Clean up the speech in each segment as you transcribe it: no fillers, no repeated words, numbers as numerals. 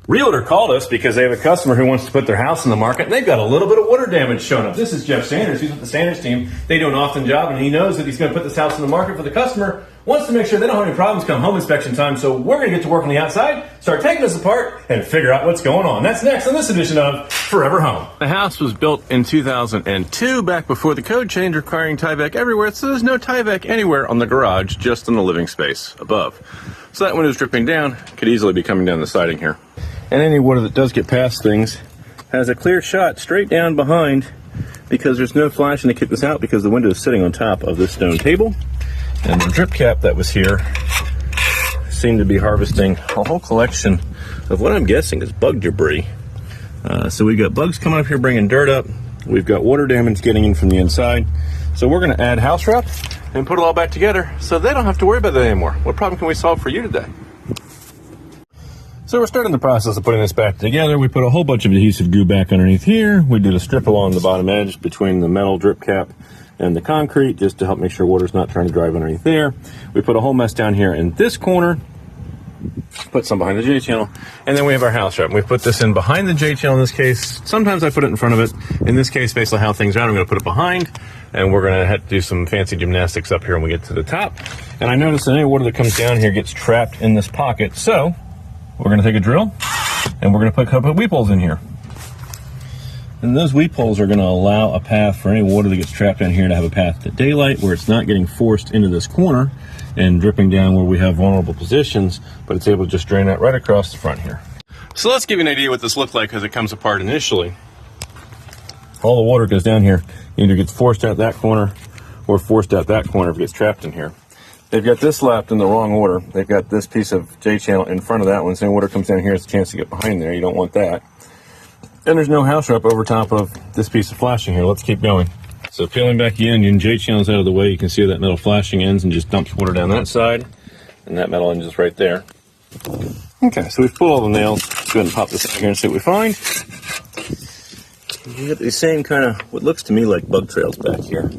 Realtor called us because they have a customer who wants to put their house on the market, and they've got a little bit of water damage showing up. This is Jeff Sanders. He's with the Sanders team. They do an awesome job, and he knows that he's going to put this house on the market for the customer. Wants to make sure they don't have any problems come home inspection time, so we're going to get to work on the outside, start taking this apart, and figure out what's going on. That's next on this edition of Forever Home. The house was built in 2002, back before the code change requiring tyvek everywhere, so there's no tyvek anywhere on the garage, just in the living space above. So that window's dripping down, could easily be coming down the siding here. And any water that does get past things has a clear shot straight down behind, because there's no flashing to kick this out because the window is sitting on top of this stone table. And the drip cap that was here seemed to be harvesting a whole collection of what I'm guessing is bug debris. So we've got bugs coming up here bringing dirt up. We've got water damage getting in from the inside. So we're going to add house wrap and put it all back together so they don't have to worry about that anymore. What problem can we solve for you today? So we're starting the process of putting this back together. We put a whole bunch of adhesive goo back underneath here. We did a strip along the bottom edge between the metal drip cap and the concrete just to help make sure water's not trying to drive underneath there. We put a whole mess down here in this corner, put some behind the J-channel, and then we have our house wrap. We put this in behind the J-channel in this case. Sometimes I put it in front of it. In this case, based on how things are, I'm going to put it behind, and we're going to have to do some fancy gymnastics up here when we get to the top. And I noticed that any water that comes down here gets trapped in this pocket, so we're going to take a drill, and we're going to put a couple of weep holes in here. And those weep holes are going to allow a path for any water that gets trapped in here to have a path to daylight, where it's not getting forced into this corner and dripping down where we have vulnerable positions, but it's able to just drain out right across the front here. So let's give you an idea what this looked like as it comes apart initially. All the water goes down here, either gets forced out that corner or forced out that corner if it gets trapped in here. They've got this lapped in the wrong order. They've got this piece of J-channel in front of that one, so any water comes down here, it's a chance to get behind there. You don't want that. And there's no house wrap over top of this piece of flashing here. Let's keep going. So peeling back the onion, J-channel's out of the way. You can see that metal flashing ends and just dumps water down that side. And that metal end is right there. Okay, so we've pulled all the nails. Let's go ahead and pop this out here and see what we find. You get the same kind of, what looks to me like bug trails back here.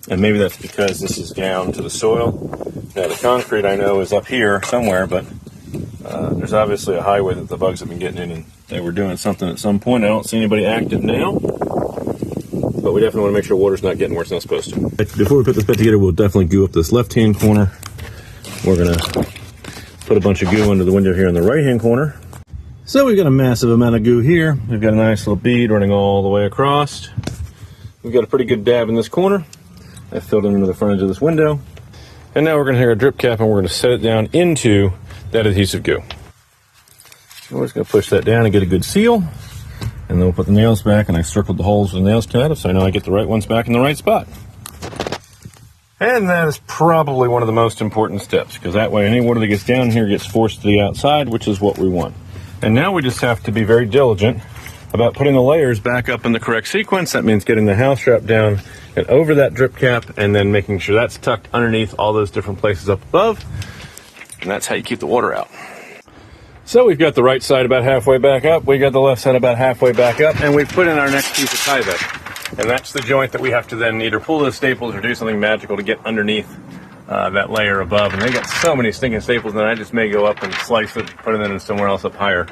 And maybe that's because this is down to the soil. Now the concrete I know is up here somewhere, but there's obviously a highway that the bugs have been getting in, and they were doing something at some point. I don't see anybody active now, but we definitely want to make sure water's not getting where it's not supposed to. Before we put this back together, we'll definitely goo up this left-hand corner. We're going to put a bunch of goo under the window here in the right-hand corner. So we've got a massive amount of goo here. We've got a nice little bead running all the way across. We've got a pretty good dab in this corner. I filled it into the front edge of this window. And now we're going to take our drip cap and we're going to set it down into that adhesive goo. We're just going to push that down and get a good seal. And then we'll put the nails back, and I circled the holes where the nails come out of, so I know I get the right ones back in the right spot. And that is probably one of the most important steps, because that way any water that gets down here gets forced to the outside, which is what we want. And now we just have to be very diligent about putting the layers back up in the correct sequence. That means getting the house wrap down and over that drip cap, and then making sure that's tucked underneath all those different places up above. And that's how you keep the water out. So we've got the right side about halfway back up, we got the left side about halfway back up, and we've put in our next piece of tyvek. And that's the joint that we have to then either pull those staples or do something magical to get underneath that layer above. And they got so many stinking staples, and I just may go up and slice it, put it in somewhere else up higher.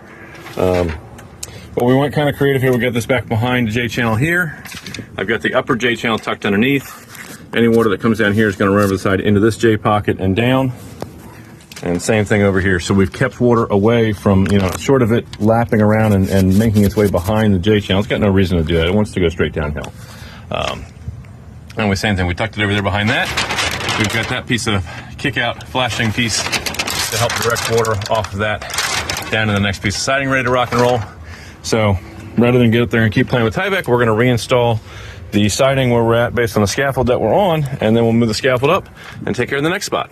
But we went kind of creative here. We got this back behind the J-channel here. I've got the upper J-channel tucked underneath. Any water that comes down here is going to run over the side into this J pocket and down. And same thing over here. So we've kept water away from, short of it lapping around and making its way behind the J-channel. It's got no reason to do that. It wants to go straight downhill. Anyway, same thing. We tucked it over there behind that. We've got that piece of kick-out flashing piece to help direct water off of that down to the next piece of siding, ready to rock and roll. So rather than get up there and keep playing with tyvek, we're going to reinstall the siding where we're at based on the scaffold that we're on, and then we'll move the scaffold up and take care of the next spot.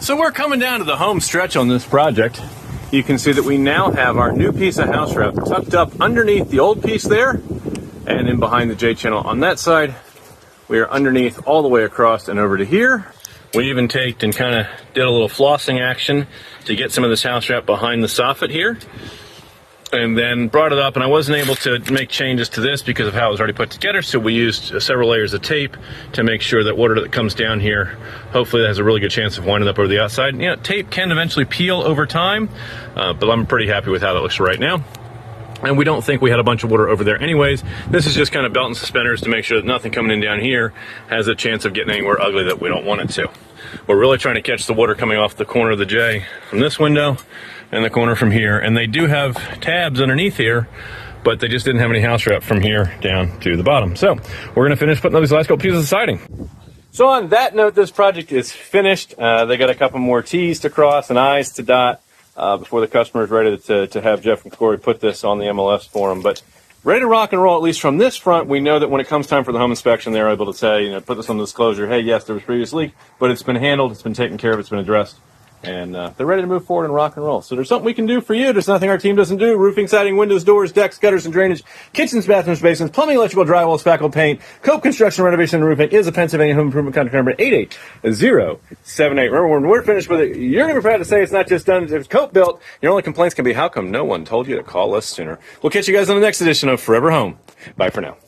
So we're coming down to the home stretch on this project. You can see that we now have our new piece of house wrap tucked up underneath the old piece there, and in behind the J-channel on that side. We are underneath all the way across and over to here. We even taked and kind of did a little flossing action to get some of this house wrap behind the soffit here. and then brought it up, and I wasn't able to make changes to this because of how it was already put together, so we used several layers of tape to make sure that water that comes down here, hopefully that has a really good chance of winding up over the outside. You know, tape can eventually peel over time, but I'm pretty happy with how that looks right now. And we don't think we had a bunch of water over there anyways. This is just kind of belt and suspenders to make sure that nothing coming in down here has a chance of getting anywhere ugly that we don't want it to. We're really trying to catch the water coming off the corner of the J from this window and the corner from here. And they do have tabs underneath here, but they just didn't have any house wrap from here down to the bottom. So we're gonna finish putting those last couple pieces of siding. So on that note, this project is finished. They got a couple more T's to cross and I's to dot before the customer is ready to have Jeff and Corey put this on the MLS for them. But ready to rock and roll, at least from this front. We know that when it comes time for the home inspection, they're able to say, you know, put this on the disclosure, hey, yes, there was previous leak, but it's been handled, it's been taken care of, it's been addressed, and they're ready to move forward and rock and roll. So there's something we can do for you. There's nothing our team doesn't do. Roofing, siding, windows, doors, decks, gutters, and drainage, kitchens, bathrooms, basements, plumbing, electrical, drywall, spackle, paint, Cope Construction, Renovation, and Roofing is a Pennsylvania Home Improvement Contract number 88078. Remember, when we're finished with it, you're going to be proud to say it's not just done, it's Cope built. Your only complaints can be, how come no one told you to call us sooner? We'll catch you guys on the next edition of Forever Home. Bye for now.